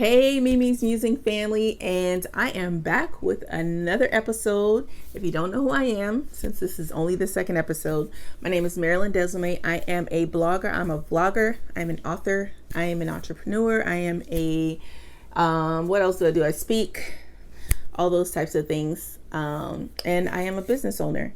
Hey, Mimi's Musing family, and I am back with another episode. If you don't know who I am, since this is only the second episode, my name is Marilyn Desume. I am a blogger. I'm a vlogger. I'm an author. I am an entrepreneur. I am a, what else do? I speak, all those types of things. And I am a business owner.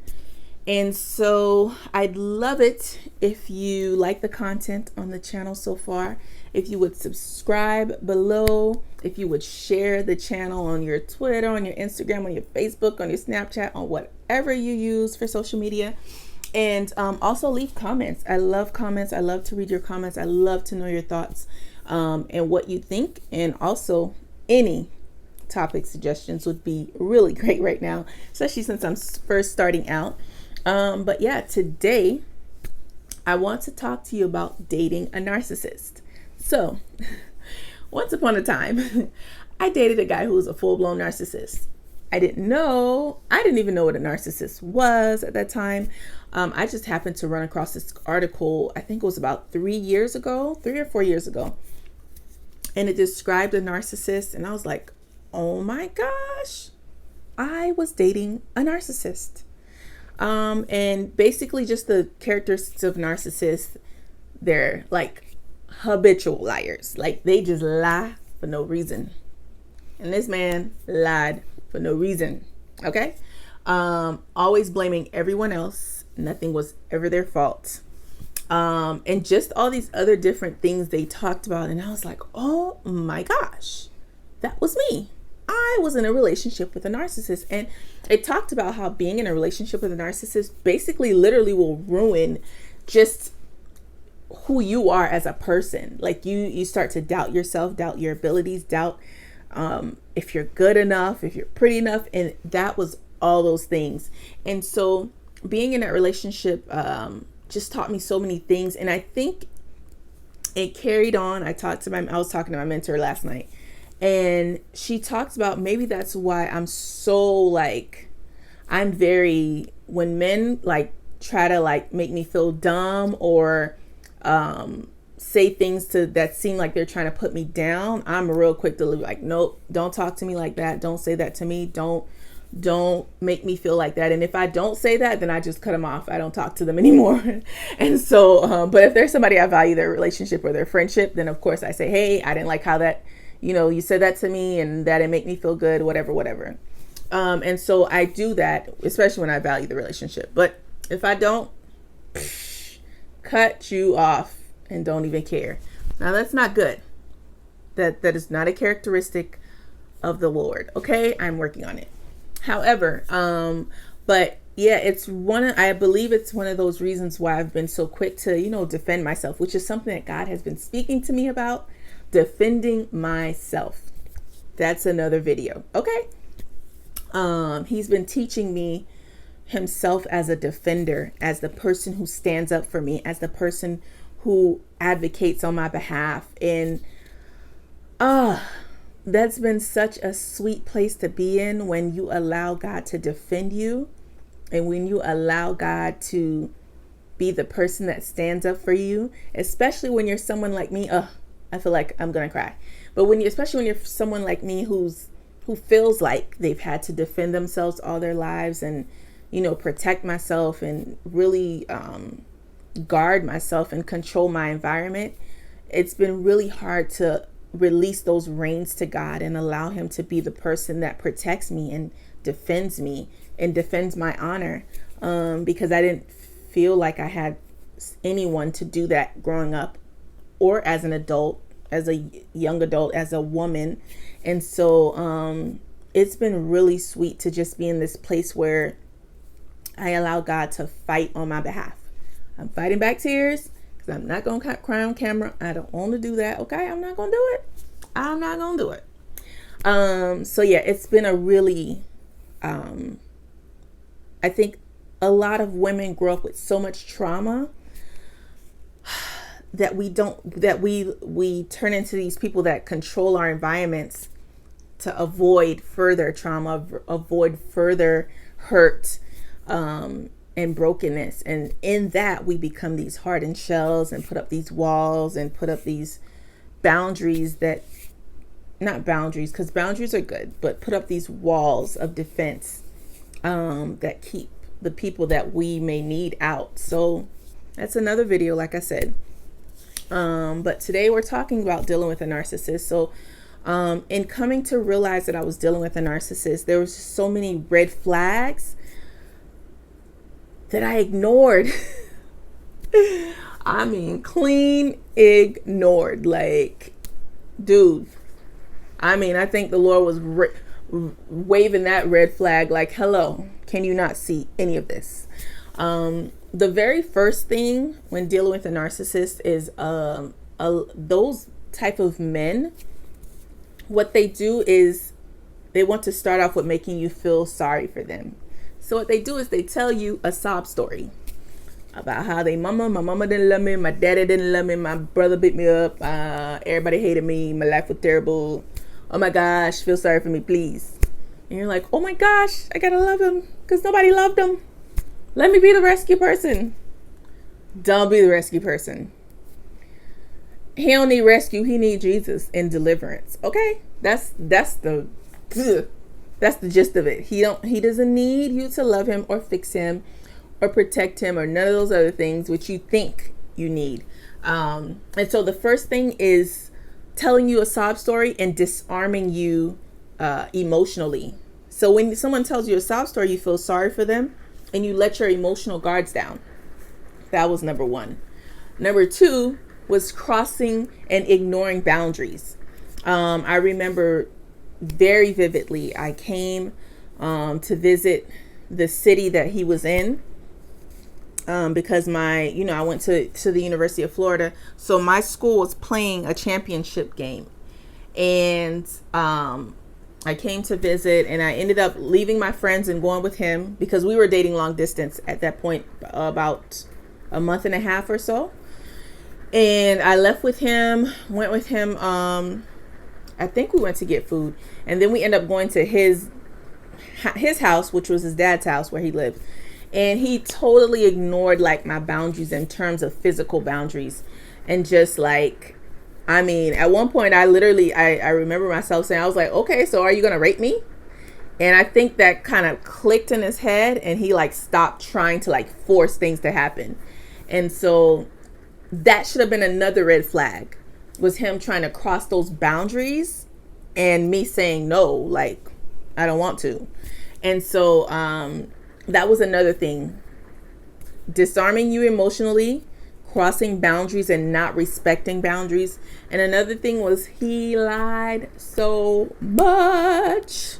And so I'd love it if you like the content on the channel so far, if you would subscribe below, if you would share the channel on your Twitter, on your Instagram, on your Facebook, on your Snapchat, on whatever you use for social media. And also leave comments. I love comments. I love to read your comments. I love to know your thoughts and what you think. And also any topic suggestions would be really great right now, especially since I'm first starting out. But yeah, today I want to talk to you about dating a narcissist. So once upon a time, I dated a guy who was a full-blown narcissist. I didn't even know what a narcissist was at that time. I just happened to run across this article, I think it was about 3 or 4 years ago. And it described a narcissist. And I was like, oh my gosh, I was dating a narcissist. And basically just the characteristics of narcissists, they're like habitual liars. Like they just lie for no reason. And this man lied for no reason. Okay. Always blaming everyone else. Nothing was ever their fault. And just all these other different things they talked about. And I was like, oh my gosh, that was me. I was in a relationship with a narcissist, and it talked about how being in a relationship with a narcissist basically literally will ruin just who you are as a person. Like you start to doubt yourself, doubt your abilities, doubt if you're good enough, if you're pretty enough. And that was all those things. And so being in that relationship just taught me so many things. And I think it carried on. I was talking to my mentor last night. And she talks about maybe that's why I'm so like, when men like try to like make me feel dumb or say things that seem like they're trying to put me down, I'm real quick to be like, nope, don't talk to me like that. Don't say that to me. Don't make me feel like that. And if I don't say that, then I just cut them off. I don't talk to them anymore. And so, but if there's somebody I value their relationship or their friendship, then of course I say, hey, I didn't like how that, you said that to me and that didn't make me feel good, whatever. And so I do that, especially when I value the relationship. But if I don't, cut you off and don't even care. Now that's not good. That is not a characteristic of the Lord. Okay. I'm working on it. However, but yeah, I believe it's one of those reasons why I've been so quick to, defend myself, which is something that God has been speaking to me about. Defending myself. That's another video. Okay. He's been teaching me himself as a defender, as the person who stands up for me, as the person who advocates on my behalf. And that's been such a sweet place to be in, when you allow God to defend you and when you allow God to be the person that stands up for you, especially when you're someone like me. I feel like I'm going to cry. But especially when you're someone like me who feels like they've had to defend themselves all their lives and, protect myself and really guard myself and control my environment, it's been really hard to release those reins to God and allow him to be the person that protects me and defends my honor. Because I didn't feel like I had anyone to do that growing up, or as an adult, as a young adult, as a woman. And so it's been really sweet to just be in this place where I allow God to fight on my behalf. I'm fighting back tears because I'm not going to cry on camera. I don't want to do that. Okay, I'm not going to do it. I'm not going to do it. So yeah, it's been a really, I think a lot of women grow up with so much trauma that we turn into these people that control our environments to avoid further trauma, avoid further hurt, and brokenness. And in that, we become these hardened shells and put up these walls and put up these boundaries that not boundaries, because boundaries are good, but put up these walls of defense that keep the people that we may need out. So that's another video, like I said. But today we're talking about dealing with a narcissist. So in coming to realize that I was dealing with a narcissist, there was just so many red flags that I ignored. I mean, clean ignored. Like, dude, I mean, I think the Lord was waving that red flag like, hello, can you not see any of this? The very first thing when dealing with a narcissist is those type of men, what they do is they want to start off with making you feel sorry for them. So what they do is they tell you a sob story about how my mama didn't love me, my daddy didn't love me, my brother beat me up, everybody hated me, my life was terrible. Oh my gosh, feel sorry for me, please. And you're like, oh my gosh, I gotta love him because nobody loved him. Let me be the rescue person. Don't be the rescue person. He don't need rescue. He need Jesus and deliverance. Okay, that's the gist of it. He doesn't need you to love him or fix him or protect him or none of those other things which you think you need. And so the first thing is telling you a sob story and disarming you emotionally. So when someone tells you a sob story, you feel sorry for them and you let your emotional guards down. That was number one. Number two was crossing and ignoring boundaries. I remember very vividly, I came to visit the city that he was in because I went to the University of Florida. So my school was playing a championship game. And I came to visit and I ended up leaving my friends and going with him because we were dating long distance at that point, about a month and a half or so. And I left with him, went with him. I think we went to get food. And then we ended up going to his house, which was his dad's house where he lived. And he totally ignored like my boundaries in terms of physical boundaries. And just like, I mean, at one point I remember myself saying, I was like, okay, so are you going to rape me? And I think that kind of clicked in his head and he like stopped trying to like force things to happen. And so that should have been another red flag, was him trying to cross those boundaries and me saying, no, like, I don't want to. And so that was another thing. Disarming you emotionally, crossing boundaries and not respecting boundaries. And another thing was he lied so much.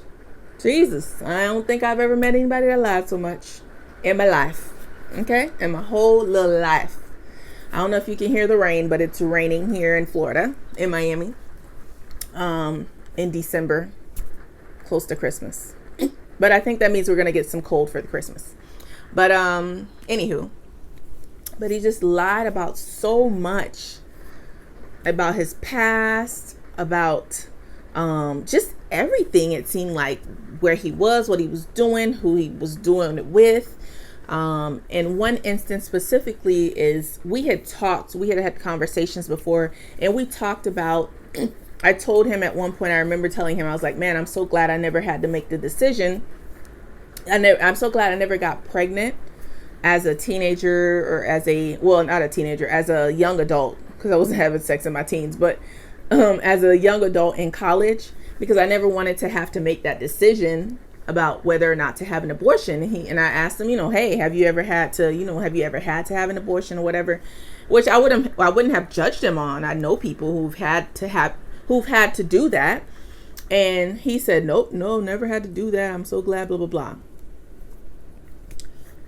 Jesus, I don't think I've ever met anybody that lied so much in my life. Okay? In my whole little life. I don't know if you can hear the rain, but it's raining here in Florida, in Miami, in December, close to Christmas. But I think that means we're going to get some cold for the Christmas. But anywho, but he just lied about so much, about his past, about just everything. It seemed like where he was, what he was doing, who he was doing it with. And one instance specifically is we had had conversations before, and we talked about, I told him at one point, I remember telling him, I was like, man, I'm so glad I never had to make the decision. I'm so glad I never got pregnant as a teenager or as a young adult, because I wasn't having sex in my teens, but as a young adult in college, because I never wanted to have to make that decision about whether or not to have an abortion. And I asked him, hey, have you ever had to have an abortion or whatever, which I wouldn't have judged him on. I know people who've had to do that. And he said, nope, no, never had to do that. I'm so glad, blah, blah, blah.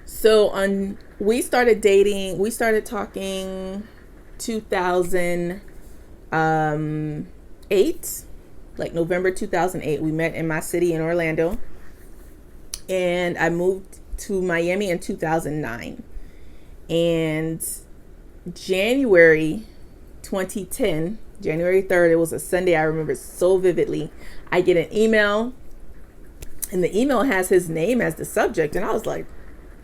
So we started dating. We started talking 2008, like November 2008. We met in my city in Orlando. And I moved to Miami in 2009. And January 2010, January 3rd, it was a Sunday, I remember so vividly, I get an email, and the email has his name as the subject. And I was like,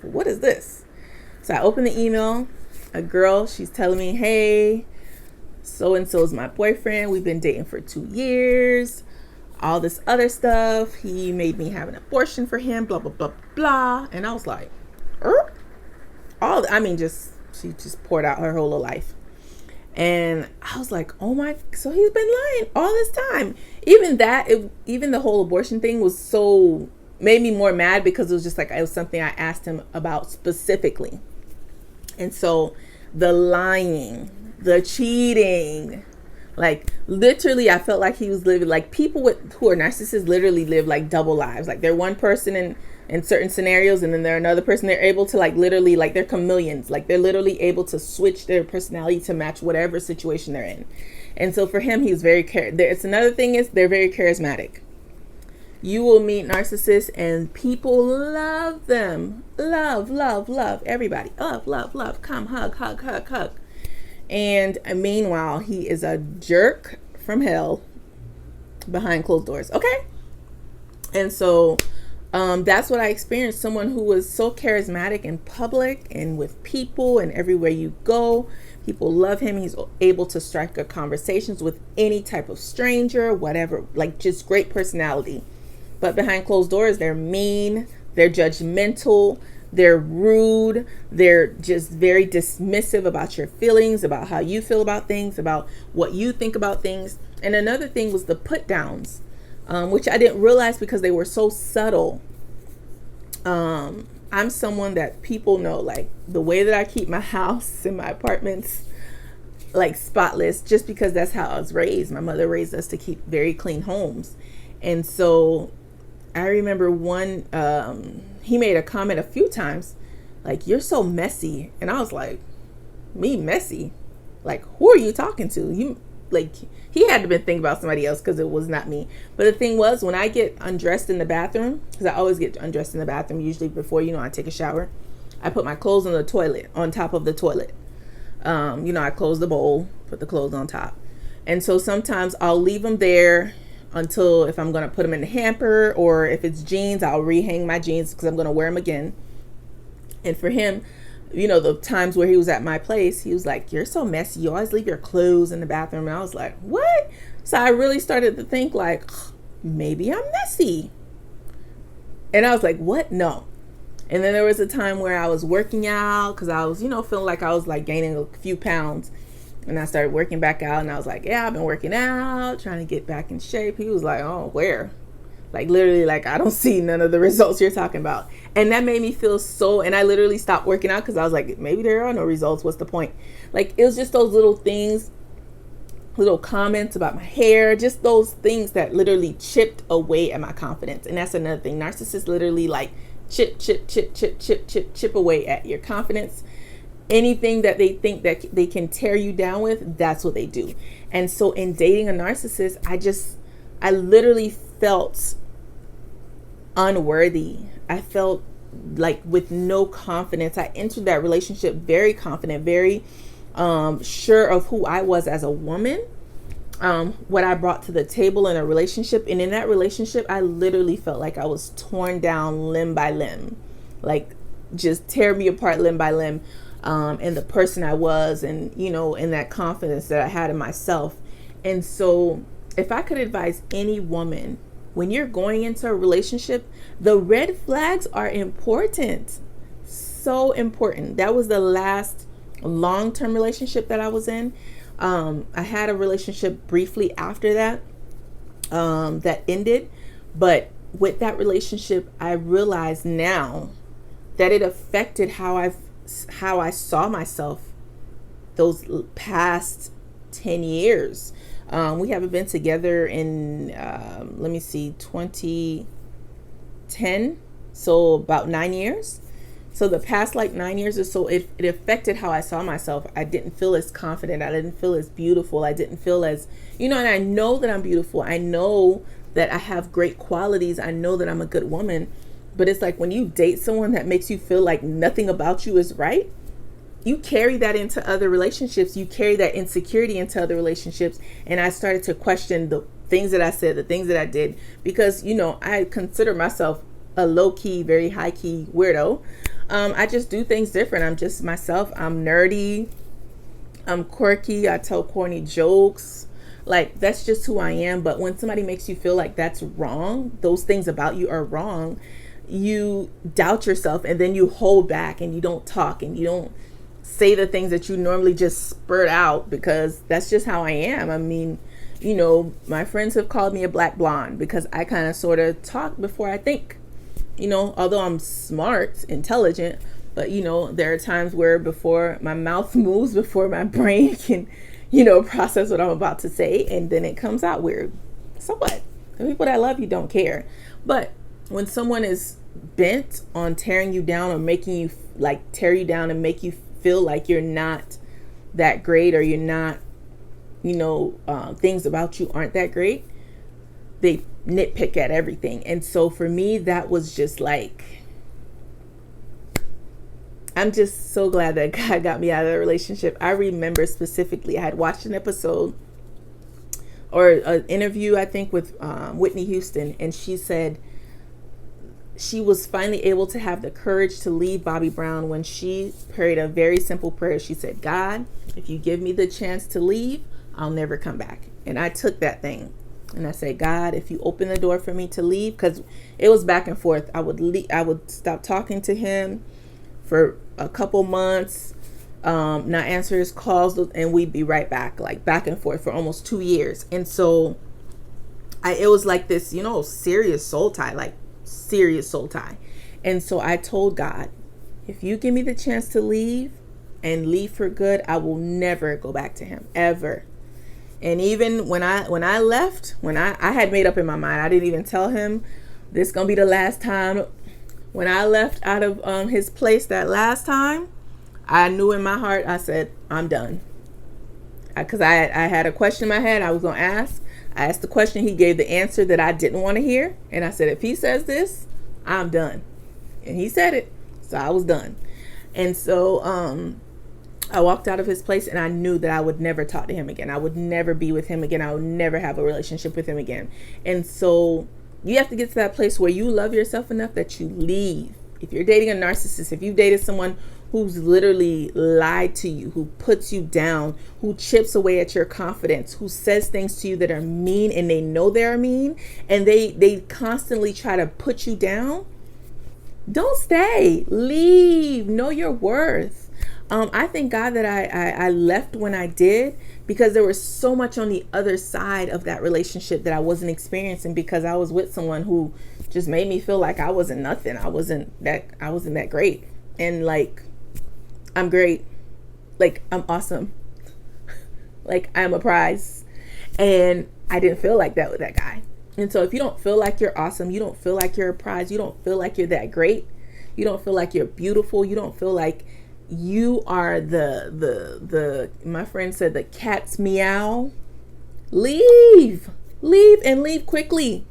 what is this? So I opened the email. A girl, she's telling me, hey, so-and-so is my boyfriend. We've been dating for 2 years. all this other stuff. He made me have an abortion for him, blah, blah, blah, blah. And I was like, she just poured out her whole life. And I was like, oh my, so he's been lying all this time. Even the whole abortion thing was so, made me more mad because it was just like, it was something I asked him about specifically. And so the lying, the cheating, like literally I felt like he was living, like people who are narcissists literally live like double lives. Like they're one person in certain scenarios, and then they're another person. They're able to like literally, like they're chameleons. Like they're literally able to switch their personality to match whatever situation they're in. And so for him, he's very it's another thing is they're very charismatic. You will meet narcissists and people love them. Love, love, love. Everybody. Love, love, love. Come, hug, hug, hug, hug. And meanwhile, he is a jerk from hell behind closed doors. Okay? And so that's what I experienced. Someone who was so charismatic in public and with people, and everywhere you go, people love him. He's able to strike up conversations with any type of stranger, whatever, like just great personality. But behind closed doors, they're mean, they're judgmental, they're rude, they're just very dismissive about your feelings, about how you feel about things, about what you think about things. And another thing was the put downs, which I didn't realize because they were so subtle. I'm someone that people know, like the way that I keep my house and my apartments like spotless, just because that's how I was raised. My mother raised us to keep very clean homes. And so I remember he made a comment a few times, like, you're so messy. And I was like, me messy? Like, who are you talking to? You, like, he had to been thinking about somebody else because it was not me. But the thing was, when I get undressed in the bathroom, because I always get undressed in the bathroom, usually before, I take a shower, I put my clothes on the toilet, on top of the toilet. I close the bowl, put the clothes on top. And so sometimes I'll leave them there until if I'm going to put them in the hamper, or if it's jeans, I'll rehang my jeans because I'm going to wear them again. And for him, the times where he was at my place, he was like, you're so messy. You always leave your clothes in the bathroom. And I was like, what? So I really started to think like, maybe I'm messy. And I was like, what? No. And then there was a time where I was working out because I was, feeling like I was like gaining a few pounds. And I started working back out, and I was like, yeah, I've been working out, trying to get back in shape. He was like, oh, where? Like, literally, like, I don't see none of the results you're talking about. And that made me feel so, and I literally stopped working out because I was like, maybe there are no results. What's the point? Like, it was just those little things, little comments about my hair, just those things that literally chipped away at my confidence. And that's another thing. Narcissists literally like chip away at your confidence. Anything that they think that they can tear you down with, that's what they do. And so in dating a narcissist, I literally felt unworthy. I felt like with no confidence. I entered that relationship very confident, very sure of who I was as a woman, what I brought to the table in a relationship. And in that relationship, I literally felt like I was torn down limb by limb, like just tear me apart limb by limb. And the person I was, and, and that confidence that I had in myself. And so if I could advise any woman, when you're going into a relationship, the red flags are important. So important. That was the last long-term relationship that I was in. I had a relationship briefly after that, that ended. But with that relationship, I realize now that it affected how I saw myself those past 10 years. We haven't been together in, 2010. So about 9 years. So the past 9 years or so, it affected how I saw myself. I didn't feel as confident. I didn't feel as beautiful. I didn't feel as, and I know that I'm beautiful. I know that I have great qualities. I know that I'm a good woman. But it's like when you date someone that makes you feel like nothing about you is right, you carry that into other relationships. You carry that insecurity into other relationships. And I started to question the things that I said, the things that I did, because, I consider myself a low-key, very high-key weirdo. I just do things different. I'm just myself. I'm nerdy. I'm quirky. I tell corny jokes. Like, that's just who I am. But when somebody makes you feel like that's wrong, those things about you are wrong, you doubt yourself, and then you hold back and you don't talk and you don't say the things that you normally just spurt out, because that's just how I am. I mean, you know, my friends have called me a black blonde because I kind of sort of talk before I think, you know, although I'm smart, intelligent, but you know, there are times where before my mouth moves, before my brain can, you know, process what I'm about to say, and then it comes out weird. So what? The people that love you don't care. But when someone is bent on tearing you down, or making you like tear you down and make you feel like you're not that great, or you're not, you know, things about you aren't that great, they nitpick at everything. And so for me, that was just like, I'm just so glad that God got me out of the relationship. I remember specifically, I had watched an episode or an interview, I think, with Whitney Houston, and she said she was finally able to have the courage to leave Bobby Brown when she prayed a very simple prayer. She said, God, if you give me the chance to leave, I'll never come back. And I took that thing and I said, God, if you open the door for me to leave, because it was back and forth. I would stop talking to him for a couple months, not answer his calls, and we'd be right back, like back and forth for almost 2 years. And so it was like this, you know, serious soul tie. And so I told God, if you give me the chance to leave and leave for good, I will never go back to him, ever. And even when I left, when I had made up in my mind, I didn't even tell him this is gonna be the last time. When I left out of his place that last time, I knew in my heart, I said, I'm done. Because I had a question in my head I was going to ask. I asked the question. He gave the answer that I didn't want to hear. And I said, if he says this, I'm done. And he said it. So I was done. And so I walked out of his place, and I knew that I would never talk to him again. I would never be with him again. I would never have a relationship with him again. And so you have to get to that place where you love yourself enough that you leave. If you're dating a narcissist, if you've dated someone who's literally lied to you, who puts you down, who chips away at your confidence, who says things to you that are mean, and they know they're mean, and they constantly try to put you down, don't stay. Leave. Know your worth. I thank God that I left when I did, because there was so much on the other side of that relationship that I wasn't experiencing, because I was with someone who just made me feel like I wasn't nothing. I wasn't that great. And like, I'm great. Like, I'm awesome. Like, I'm a prize. And I didn't feel like that with that guy. And so if you don't feel like you're awesome, you don't feel like you're a prize, you don't feel like you're that great, you don't feel like you're beautiful, you don't feel like you are the my friend said, the cat's meow, leave and leave quickly.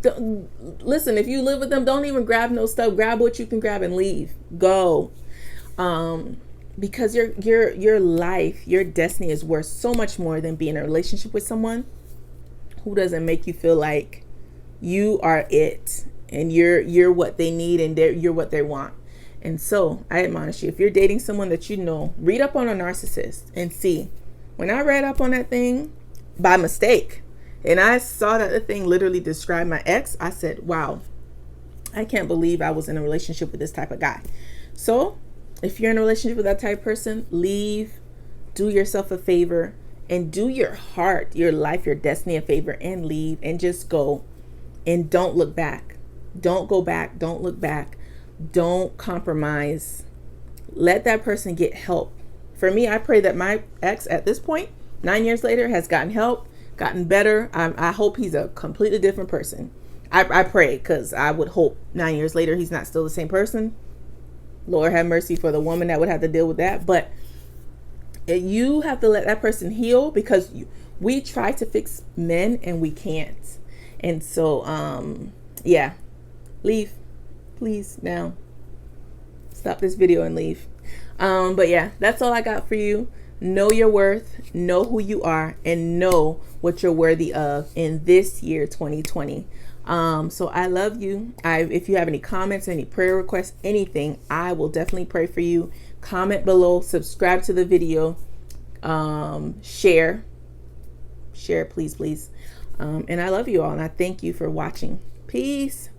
Listen, if you live with them, don't even grab no stuff. Grab what you can grab and leave. Go. Because your life, your destiny is worth so much more than being in a relationship with someone who doesn't make you feel like you are it and you're what they need and you're what they want. And so I admonish you, if you're dating someone that you know, read up on a narcissist and see. When I read up on that thing by mistake, and I saw that the thing literally described my ex, I said, wow, I can't believe I was in a relationship with this type of guy. So if you're in a relationship with that type of person, leave, do yourself a favor, and do your heart, your life, your destiny a favor, and leave, and just go, and don't look back. Don't go back. Don't look back. Don't compromise. Let that person get help. For me, I pray that my ex at this point, 9 years later, has gotten help, gotten better. I hope he's a completely different person. I pray, because I would hope 9 years later he's not still the same person. Lord have mercy for the woman that would have to deal with that. But you have to let that person heal, because we try to fix men and we can't. And so, yeah, leave. Please, now. Stop this video and leave. But yeah, that's all I got for you. Know your worth, know who you are, and know what you're worthy of in this year, 2020. So I love you. If you have any comments, any prayer requests, anything, I will definitely pray for you. Comment below, subscribe to the video, share share it, please, please. And I love you all, and I thank you for watching. Peace.